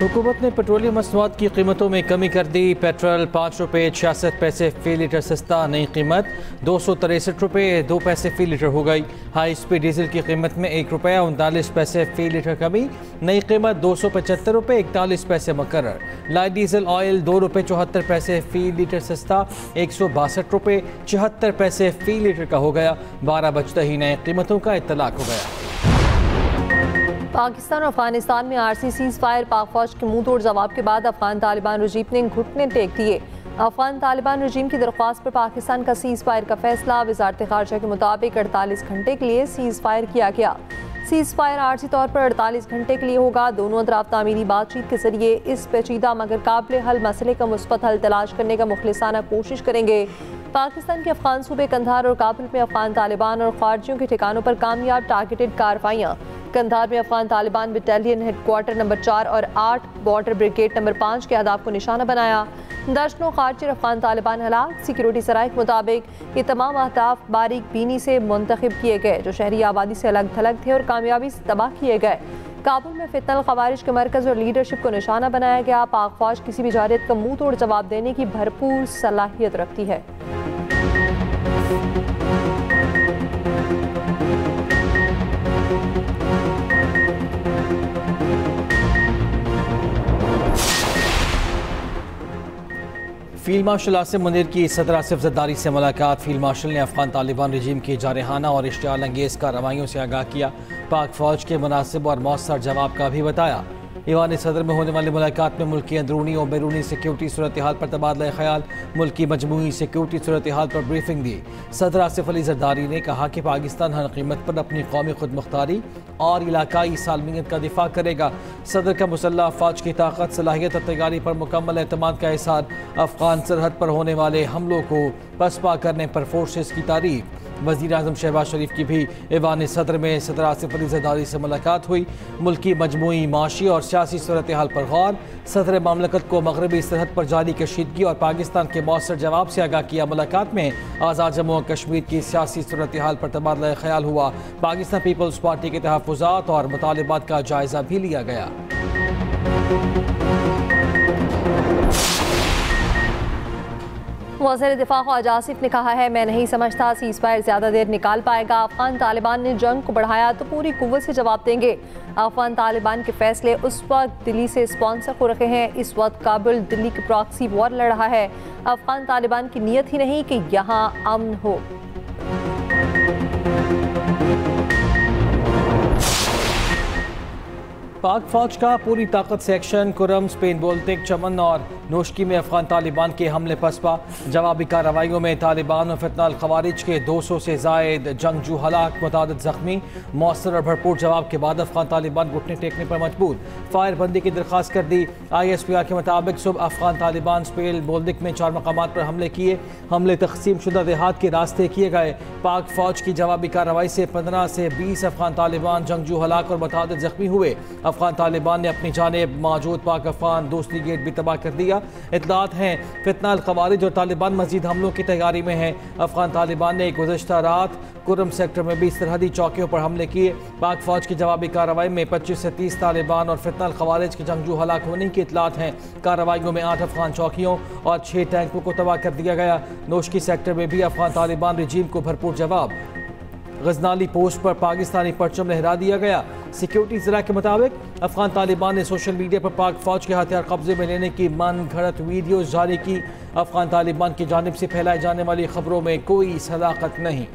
हुकूमत ने पेट्रोलियम मसनूआत की कीमतों में कमी कर दी। पेट्रोल 5 रुपये 66 पैसे फ़ी लीटर सस्ता, नई कीमत 263 रुपये 2 पैसे फ़ी लीटर हो गई। हाई स्पीड डीजल की कीमत में 1 रुपया 39 पैसे फ़ी लीटर कमी, नई कीमत 275 रुपये 41 पैसे मुकर्रर। लाइट डीजल ऑयल 2 रुपये 74 पैसे फ़ी लीटर सस्ता, 162 रुपये 74 पैसे फ़ी लीटर का हो गया। 12 बजते ही नए कीमतों का इत्तलाक हो गया। पाकिस्तान और अफगानिस्तान में आरसी सीज फायर पाक फौज के मुंह तोड़ जवाब के बाद अफगान तालिबान रजीम ने घुटने टेक दिए। अफगान तालिबान रजीम की दरख्वास्त पर पाकिस्तान का सीज फायर का फैसला। वजारत खारजा के मुताबिक 48 घंटे के लिए सीज फायर किया गया। सीज फायर आर्जी तौर पर 48 घंटे के लिए होगा। दोनों अतराफ तामीरी बातचीत के जरिए इस पेचीदा मगर काबिल हल मसले का मुस्बत हल तलाश करने का मुखलिसाना कोशिश करेंगे। पाकिस्तान के अफगान सूबे कंधार और काबुल में अफगान तालिबान और खारजियों के ठिकानों पर कामयाब टारगेटेड कार्रवाइयाँ। कंधार में Afghan Taliban battalion headquarter number 4 और 8 बॉर्डर ब्रिगेड नंबर 5 के अहदाफ को निशाना बनाया। दर्जनों खारजी और अफगान तालिबान हलाक। सिक्योरिटी सराय के मुताबिक ये तमाम अहदाफ बारीक बीनी से मुंतखब किए गए जो शहरी आबादी से अलग थलग थे और कामयाबी से तबाह किए गए। काबुल में फितनल खवारिज के मरकज़ और लीडरशिप को निशाना बनाया गया। पाक फौज किसी भी जारियत का मुंह तोड़ जवाब देने की भरपूर सलाहियत रखती है। फील्ड मार्शल आसिम मुनीर की सदर आसिफ जरदारी से मुलाकात। फील्ड मार्शल ने अफगान तालिबान रजीम की जारहाना और इश्तियाल अंगेज़ कार्रवाइयों से आगाह किया। पाक फौज के मुनासिब और मौसर जवाब का भी बताया। ईवान सदर में होने वाली मुलाकात में मुल्क की अंदरूनी और बैरूनी सिक्योरिटी सूरत हाल पर तबादला ख्याल, मुल्क की मजमूई सिक्योरिटी सूरत हाल पर ब्रीफिंग दी। सदर आसिफ अली जरदारी ने कहा कि पाकिस्तान हर कीमत पर अपनी कौमी खुद मुख्तारी और इलाकाई सालमियत का दिफा करेगा। सदर का मुसल्लह अफवाज की ताकत, सलाहियत और तैयारी पर मुकम्मल एतमाद का इज़हार। अफगान सरहद पर होने वाले हमलों को पसपा करने पर फोर्सेस की तारीफ। वज़ीर आज़म शहबाज शरीफ की भी ईवान सदर में सदर आसिफ अली जरदारी से मुलाकात हुई। मुल्क की मजमूई माशी और सियासी सूरत हाल पर गौर। सदर मामलकत को मगरबी सरहद पर जारी कशीदगी और पाकिस्तान के मौसर जवाब से आगाह किया। मुलाकात में आज़ाद जम्मू और कश्मीर की सियासी सूरत हाल पर तबादला ख्याल हुआ। पाकिस्तान पीपल्स पार्टी के तहफ़्फ़ुज़ात और मुतालिबात का जायज़ा भी लिया गया। वज़ीर दिफा ख्वाजा आसिफ ने कहा है, मैं नहीं समझता सीज़ फायर ज़्यादा देर निकाल पाएगा। अफगान तालिबान ने जंग को बढ़ाया तो पूरी कुव्वत से जवाब देंगे। अफगान तालिबान के फैसले उस वक्त दिल्ली से स्पॉन्सर हो रखे हैं। इस वक्त काबुल दिल्ली के प्रॉक्सी वॉर लड़ रहा है। अफगान तालिबान की नीयत ही नहीं कि यहाँ अमन हो। पाक फौज का पूरी ताकत से एक्शन। कुरम, स्पेन बोल्टिक, चमन और नोशकी में अफगान तालिबान के हमले पसपा। जवाबी कार्रवाइयों में तालिबान और फितनाल खवारिज के 200 से जायद जंगजू हलाक, मुतादिद जख्मी। मौसर और भरपूर जवाब के बाद अफगान तालिबान घुटने टेकने पर मजबूर, फायर बंदी की दरख्वास्त कर दी। ISPR के मुताबिक सुबह अफगान तालिबान स्पेन बोल्टिक में 4 मकामात पर हमले किए। हमले तकसीम शुदा देहात के रास्ते किए गए। पाक फौज की जवाबी कार्रवाई से 15 से 20 अफगान तालिबान जंगजू हलाक और मुतादिद जख्मी हुए। अफगान तालिबान ने अपनी जानिब मौजूद पाक अफगान दूसरी गेट भी तबाह कर दिया। इत्तलात हैं फितनाल खवारिज और तालिबान मजीद हमलों की तैयारी में हैं। अफगान तालिबान ने गुज़श्ता रात कुरम सेक्टर में भी सरहदी चौकियों पर हमले किए। पाक फौज की जवाबी कार्रवाई में 25 से 30 तालिबान और फितनाल खवारिज के जंगजू हलाक होने की इत्तलात हैं। कार्रवाइयों में 8 अफगान चौकियों और 6 टैंकों को तबाह कर दिया गया। नोशकी सेक्टर में भी अफगान तालिबान रजीम को भरपूर जवाब। गजनाली पोस्ट पर पाकिस्तानी परचम लहरा दिया गया। सिक्योरिटी ज़रा के मुताबिक अफगान तालिबान ने सोशल मीडिया पर पाक फौज के हथियार कब्जे में लेने की मन घड़त वीडियो जारी की। अफगान तालिबान की जानिब से फैलाई जाने वाली खबरों में कोई सदाकत नहीं।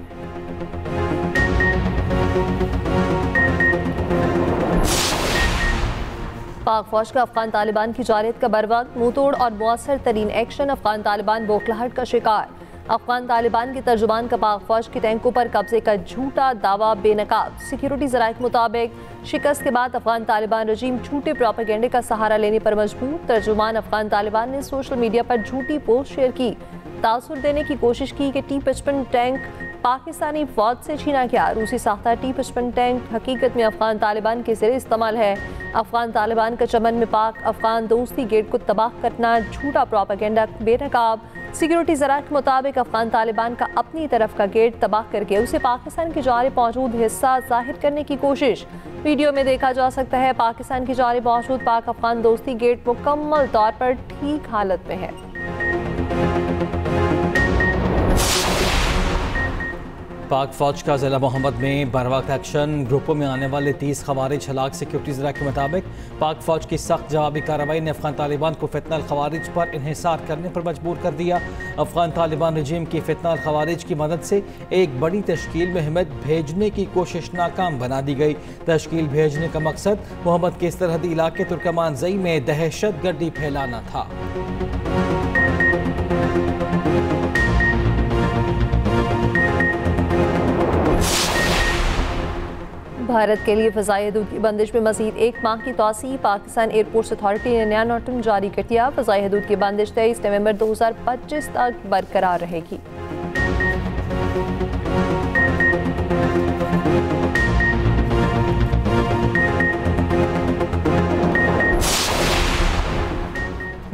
पाक फौज का अफगान तालिबान की जारियत का बरवक्त मुंह तोड़ और मौसर तरीन एक्शन। अफगान तालिबान बौखलाहट का शिकार। अफगान तालिबान के तर्जुमान का पाक फौज के टैंकों पर कब्जे का झूठा दावा बेनकाब। सिक्योरिटी ज़राए के मुताबिक शिकस्त के बाद अफगान तालिबान रजीम झूठे प्रोपेगेंडे का सहारा लेने पर मजबूर। तर्जुमान अफगान तालिबान ने सोशल मीडिया पर झूठी पोस्ट शेयर की, तासुर देने की कोशिश की कि T-55 टैंक पाकिस्तानी फौज से छीना गया। रूसी साख्ता T-55 टैंक हकीकत में अफगान तालिबान के ज़रिए इस्तेमाल है। अफगान तालिबान का चमन में पाक अफगान दोस्ती गेट को तबाह करना झूठा प्रोपेगेंडा बेनकाब। सिक्योरिटी ज़रा के मुताबिक अफगान तालिबान का अपनी तरफ का गेट तबाह करके उसे पाकिस्तान की जानिब मौजूद हिस्सा जाहिर करने की कोशिश। वीडियो में देखा जा सकता है पाकिस्तान की जानिब मौजूद पाक अफगान दोस्ती गेट मुकम्मल तौर पर ठीक हालत में है। पाक फौज का ज़िला मोहम्मद में बरवक्त एक्शन। ग्रुपों में आने वाले 30 खवारिज हलाक। सिक्योरिटी ज़रा के मुताबिक पाक फौज की सख्त जवाबी कार्रवाई ने अफगान तालिबान को फितना खवारिज पर इन्हिसार करने पर मजबूर कर दिया। अफगान तालिबान रजीम की फितना खवारिज की मदद से एक बड़ी तश्कील में हिम्मत भेजने की कोशिश नाकाम बना दी गई। तश्कील भेजने का मकसद मोहम्मद के सरहदी इलाके तुर्कमान जई में दहशत गर्दी फैलाना था। भारत के लिए फ़ज़ाई हदूद की बंदिश में मज़ीद 1 माह की तौसीह। पाकिस्तान एयरपोर्ट्स अथॉरिटी ने नया नोटिस जारी कर दिया। फ़ज़ाई हदूद की बंदिश 23 नवंबर 2025 तक बरकरार रहेगी।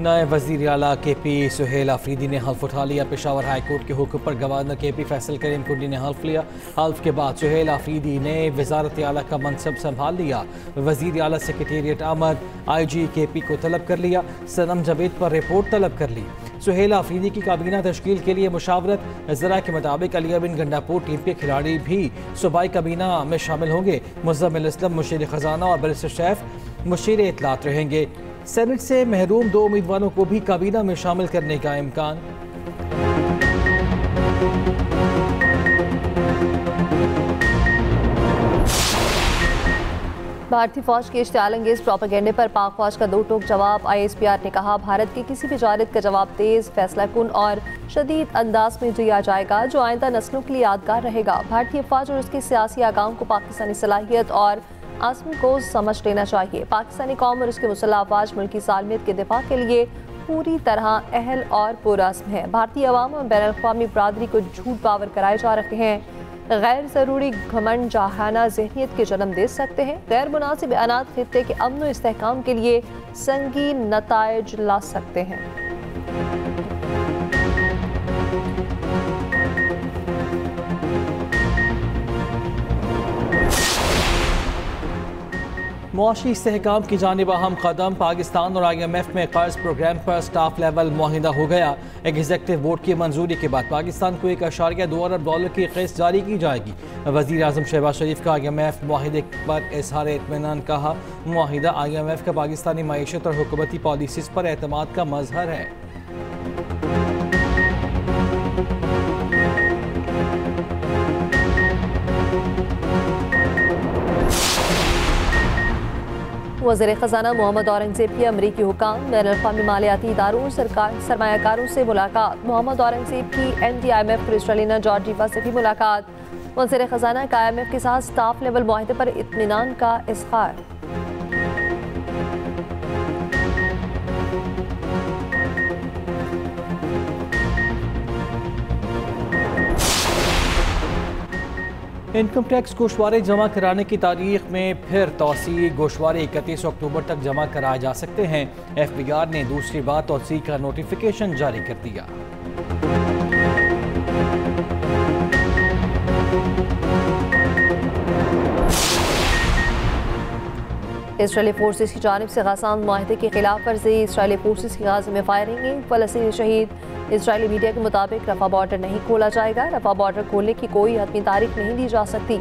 नए वज़ीर आला KP सुहेल आफरीदी ने हल्फ उठा लिया। पेशावर हाई कोर्ट के हुक्म पर गवर्नर KP फैसल करीम कुंडी ने हल्फ लिया। हल्फ के बाद सुहेल आफरीदी ने वज़ारत आला का मनसब संभाल लिया। वज़ीर आला सेक्रेटेरिएट आमद IG KP को तलब कर लिया। सनम जावेद पर रिपोर्ट तलब कर ली। सुहेल आफरीदी की काबीना तश्कील के लिए मुशावरत। ज़रा के मुताबिक अलिया बिन गंडापुर टीम के खिलाड़ी भी सूबाई काबीना में शामिल होंगे। मुज़म्मिल असलम मुशीर ख़जाना और बैरिस्टर शैफ मुशीर इत्तलात रहेंगे। सेनेट से महरूम 2 उम्मीदवारों को भी काबीना में शामिल करने का इम्कान। भारतीय फौज के इश्तियाल अंगेज प्रोपेगेंडे पर पाक फौज का 2 टोक जवाब। ISPR ने कहा भारत की किसी भी जानिब का जवाब तेज, फैसला कुन और शदीद अंदाज में दिया जाएगा जो आइंदा नस्लों के लिए यादगार रहेगा। भारतीय फौज और उसके सियासी आगाम को पाकिस्तानी सलाहियत और आज़म को समझ लेना चाहिए। पाकिस्तानी कौम और उसके मुसल्लह अफवाज मुल्की सालमियत के दिफा के लिए पूरी तरह अहल और पुरअज़्म है। भारतीय अवाम और बैनुल अक़वामी बरादरी को झूठ पावर कराए जा रहे हैं। गैर ज़रूरी घमंड जहाना ज़हनियत के जन्म दे सकते हैं। गैर मुनासिब बयानात खित्ते के अमन व इस्तेहकाम के लिए संगीन नताइज ला सकते हैं। मुआशी इस्तेहकाम की जानिब अहम कदम। पाकिस्तान और IMF में कर्ज प्रोग्राम पर स्टाफ लेवल मुआहिदा हो गया। एग्जीक्यूटिव बोर्ड की मंजूरी के बाद पाकिस्तान को $1.2 अरब की किस्त जारी की जाएगी। वज़ीर आज़म शहबाज शरीफ का IMF मुआहिदे पर इजहार इत्मीनान। कहा मुआहिदा IMF का पाकिस्तानी मईशत और हुकूमती पॉलिसीज़ पर एतमाद का मजहर है। वज़ीर ख़ज़ाना मोहम्मद औरंगज़ेब की अमरीकी हुकाम। बैनुल अक़वामी मालियाती इदारों और सरमायाकारों से मुलाकात। मोहम्मद औरंगज़ेब की MD IMF क्रिस्टलिना जॉर्जीवा से भी मुलाकात। वज़ीर ख़ज़ाना का IMF के साथ स्टाफ लेवल मुआहिदे पर इत्मीनान का इज़हार। इनकम टैक्स गोशवारे जमा कराने की तारीख में फिर तौसी। गोशवारे 31 अक्टूबर तक जमा कराए जा सकते हैं। FBR ने दूसरी बार तौसी का नोटिफिकेशन जारी कर दिया। इसराइली फोर्सेस की जानिब से गजा मुआहिदे की खिलाफ वर्जी। इसराइली फोर्सेस की गाजा में फायरिंग, फ़लस्तीनी शहीद। इसराइली मीडिया के मुताबिक रफा बॉर्डर नहीं खोला जाएगा। रफा बॉर्डर खोलने की कोई हतमी तारीख नहीं दी जा सकती।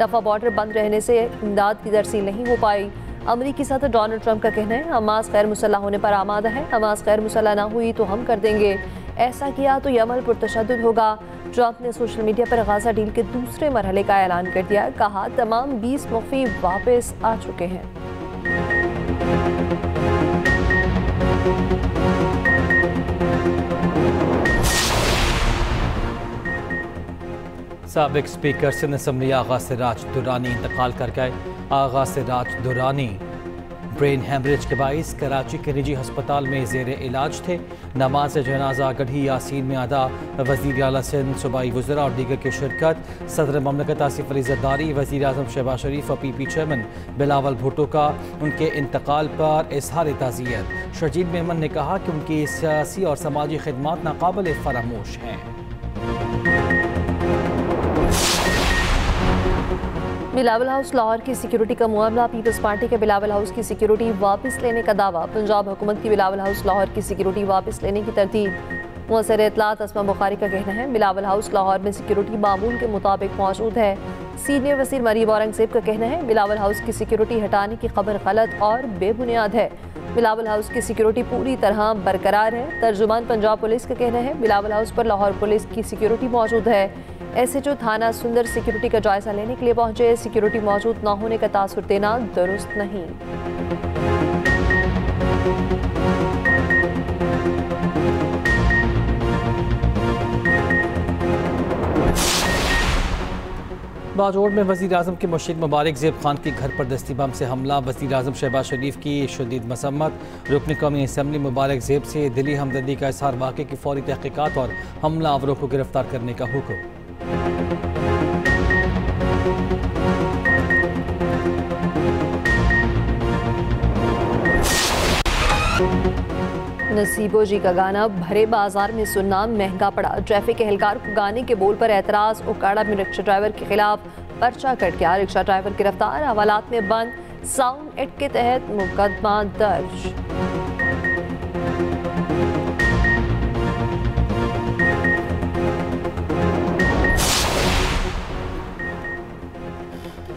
रफा बॉर्डर बंद रहने से इमदाद की तरसील नहीं हो पाई। अमरीकी सदर डोनाल्ड ट्रंप का कहना है हमास गैर मुसल्लह होने पर आमादा है। हमास गैर मुसल्लह ना हुई तो हम कर देंगे। ऐसा किया तो यह अमल पुरतशद्दुद होगा। ट्रंप ने सोशल मीडिया पर गाजा डील के दूसरे मरहले का ऐलान कर दिया। कहा तमाम 20 मुख्फी वापस आ चुके हैं। साबिक स्पीकर सिंध असम्बली आगा सिराज दुरानी इंतकाल कर गए। आगा सिराज दुरानी ब्रेन हैमरेज के बाइस कराची के निजी अस्पताल में जेर इलाज थे। नमाज जनाजा गढ़ी यासीन में अदा। वज़ीर आला सिंध, सूबाई वज़रा और दीगर की शिरकत। सदर ममलकत आसिफ अली ज़रदारी, वज़ीर आज़म शहबाज शरीफ और पीपी चेयरमैन बिलावल भुट्टो का उनके इंतकाल पर इजहार ताज़ियत। शर्जील मेमन ने कहा कि उनकी सियासी और समाजी खिदमात नाकाबिल फरामोश हैं। बिलावल हाउस लाहौर की सिक्योरिटी का मामला। पीपल्स पार्टी के बिलावल हाउस की सिक्योरिटी वापस लेने का दावा। पंजाब हुकूमत की बिलावल हाउस लाहौर की सिक्योरिटी वापस लेने की तरतीब। मुअस्सर इत्तलात अस्मा बुखारी का कहना है बिलावल हाउस लाहौर में सिक्योरिटी मामूल के मुताबिक मौजूद है। सीनियर वज़ीर मरीम औरंगज़ेब का कहना है बिलावल हाउस की सिक्योरिटी हटाने की खबर गलत और बेबुनियाद है। बिलावल हाउस की सिक्योरिटी पूरी तरह बरकरार है। तर्जुमान पंजाब पुलिस का कहना है बिलावल हाउस पर लाहौर पुलिस की सिक्योरिटी मौजूद है। SHO थाना सुंदर सिक्योरिटी का जायजा लेने के लिए पहुंचे। सिक्योरिटी मौजूद न होने का तासुर देना दुरुस्त नहीं। बाजोड़ में वज़ीर आज़म के मुर्शिद मुबारक ज़ेब खान के घर पर दस्ती बम से हमला। वज़ीर आज़म शहबाज शरीफ की शदीद मसम्मत। रुकन कौमी असम्बली मुबारक ज़ेब से दिली हमदर्दी का इज़हार। वाक़े की फौरी तहक़ीक़ात और हमलावरों को गिरफ्तार करने का हुक्म। नसीबो जी का गाना भरे बाजार में सुनना महंगा पड़ा। ट्रैफिक एहलकार को गाने के बोल पर एतराज़। उकाड़ा में रिक्शा ड्राइवर के खिलाफ पर्चा कट गया। रिक्शा ड्राइवर गिरफ्तार, हवालात में बंद। साउंड एक्ट के तहत मुकदमा दर्ज।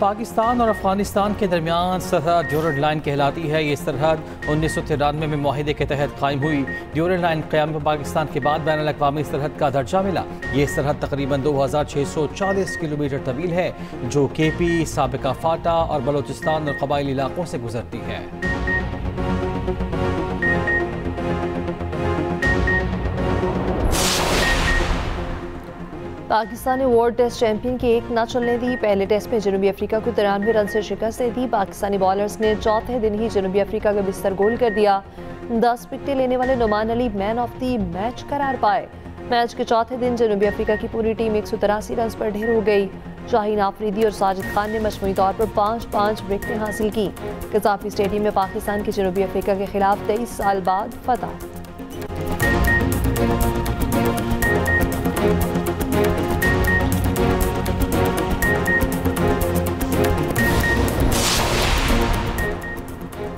पाकिस्तान और अफगानिस्तान के दरमियान सरहद ड्यूरेंट लाइन कहलाती है। ये सरहद 1993 में मुआहिदे के तहत कायम हुई। ड्यूरेंट लाइन क़याम में पाकिस्तान के बाद बैनुल अक़वामी सरहद का दर्जा मिला। ये सरहद तकरीबन 2640 किलोमीटर तवील है, जो KP, साबिका फाटा और बलोचिस्तान और कबाइली इलाकों से गुजरती है। पाकिस्तान ने वर्ल्ड टेस्ट चैंपियन की एक न चलने दी। पहले टेस्ट में जनूबी अफ्रीका को 93 रन से शिकस्त दे दी। पाकिस्तानी बॉलर्स ने चौथे दिन ही जनूबी अफ्रीका का बिस्तर गोल कर दिया। 10 विकेटें लेने वाले Noman Ali man of the match करार पाए। मैच के चौथे दिन जनूबी अफ्रीका की पूरी टीम 183 रन पर ढेर हो गई। शाहीन आफरीदी और साजिद खान ने मजमूई तौर पर 5-5 विकेटें हासिल की। कज़ाफी स्टेडियम में पाकिस्तान की जनूबी अफ्रीका के खिलाफ 23 साल बाद फतह।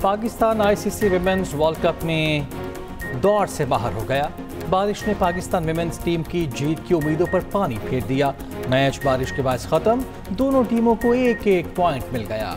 Pakistan ICC women's world cup में दौड़ से बाहर हो गया। बारिश ने पाकिस्तान विमेंस टीम की जीत की उम्मीदों पर पानी फेर दिया। मैच बारिश के बाद खत्म। दोनों टीमों को एक पॉइंट मिल गया।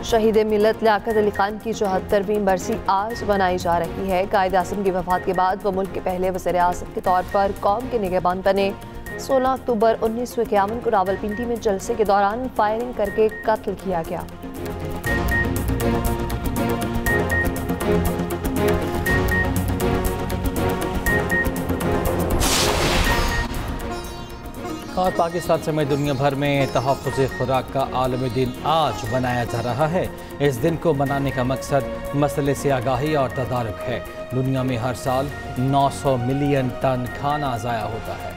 शहीद मिलत लियाकत अली खान की 74वीं बरसी आज बनाई जा रही है। कायद आज़म की वफात के बाद वो मुल्क के पहले वज़ीर आज़म के तौर पर कौम के निगहबान बने। 16 अक्टूबर 1951 को रावलपिंडी में जलसे के दौरान फायरिंग करके कत्ल किया गया। और पाकिस्तान समेत दुनिया भर में तहफ़्फ़ुज़ खुराक का आलमी दिन आज मनाया जा रहा है। इस दिन को मनाने का मकसद मसले से आगाही और तदारुक है। दुनिया में हर साल 900 मिलियन टन खाना ज़ाया होता है।